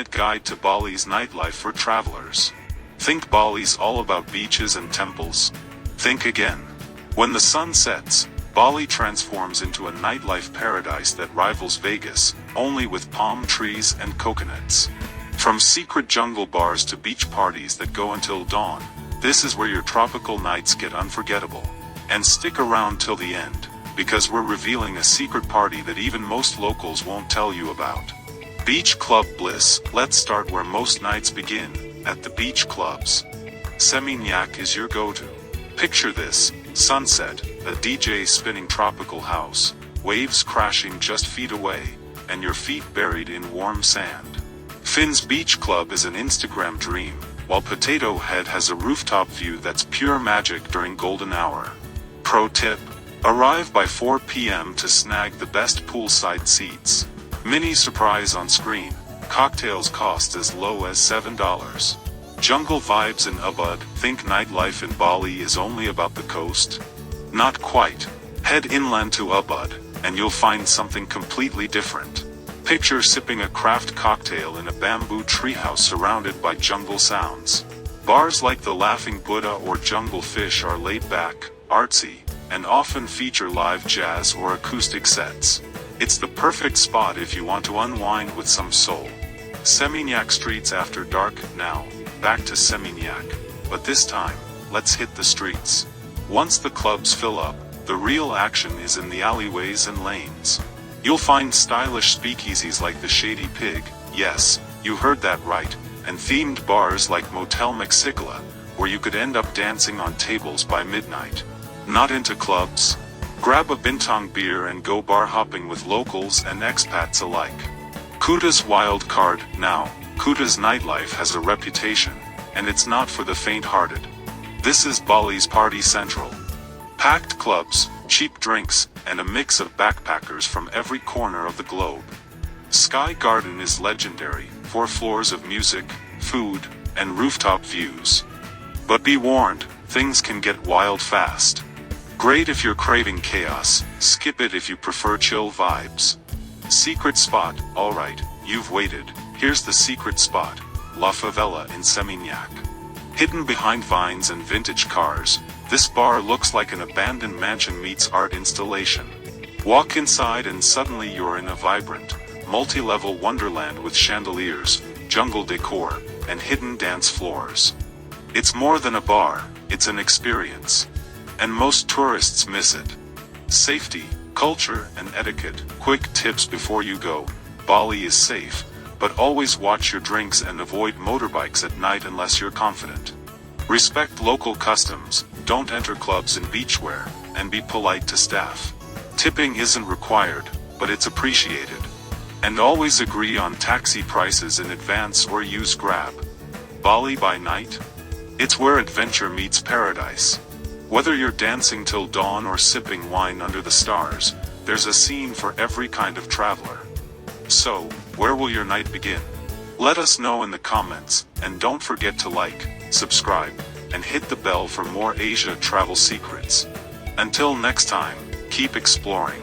ultimate guide to Bali's nightlife for travelers. Think Bali's all about beaches and temples? Think again. When the sun sets, Bali transforms into a nightlife paradise that rivals Vegas, only with palm trees and coconuts. From secret jungle bars to beach parties that go until dawn, this is where your tropical nights get unforgettable. And stick around till the end, because we're revealing a secret party that even most locals won't tell you about. Beach Club Bliss. Let's start where most nights begin, at the beach clubs. Seminyak is your go-to. Picture this: sunset, a DJ spinning tropical house, waves crashing just feet away, and your feet buried in warm sand. Finn's Beach Club is an Instagram dream, while Potato Head has a rooftop view that's pure magic during golden hour. Pro tip: arrive by 4 p.m. to snag the best poolside seats. Mini surprise on screen: cocktails cost as low as $7. Jungle vibes in Ubud. Think nightlife in Bali is only about the coast? Not quite. Head inland to Ubud, and you'll find something completely different. Picture sipping a craft cocktail in a bamboo treehouse surrounded by jungle sounds. Bars like the Laughing Buddha or Jungle Fish are laid back, artsy, and often feature live jazz or acoustic sets. It's the perfect spot if you want to unwind with some soul. Seminyak streets after dark. Now, back to Seminyak, but this time, let's hit the streets. Once the clubs fill up, the real action is in the alleyways and lanes. You'll find stylish speakeasies like the Shady Pig, yes, you heard that right, and themed bars like Motel Mexicla, where you could end up dancing on tables by midnight. Not into clubs? Grab a bintang beer and go bar hopping with locals and expats alike. Cudas wild card. Now, Cudas nightlife has a reputation, and it's not for the faint-hearted. This is Bali's party central. Packed clubs, cheap drinks, and a mix of backpackers from every corner of the globe. Sky Garden is legendary, 4 floors of music, food, and rooftop views. But be warned, things can get wild fast. Great if you're craving chaos, skip it if you prefer chill vibes. Secret spot. Alright, you've waited. Here's the secret spot: La Favela in Seminyak. Hidden behind vines and vintage cars, this bar looks like an abandoned mansion meets art installation. Walk inside and suddenly you're in a vibrant, multi-level wonderland with chandeliers, jungle decor, and hidden dance floors. It's more than a bar, it's an experience. And most tourists miss it. Safety, culture, and etiquette. Quick tips before you go: Bali is safe, but always watch your drinks and avoid motorbikes at night unless you're confident. Respect local customs, don't enter clubs in beachwear, and be polite to staff. Tipping isn't required, but it's appreciated. And always agree on taxi prices in advance or use Grab. Bali by night? It's where adventure meets paradise. Whether you're dancing till dawn or sipping wine under the stars, there's a scene for every kind of traveler. So, where will your night begin? Let us know in the comments, and don't forget to like, subscribe, and hit the bell for more Asia travel secrets. Until next time, keep exploring.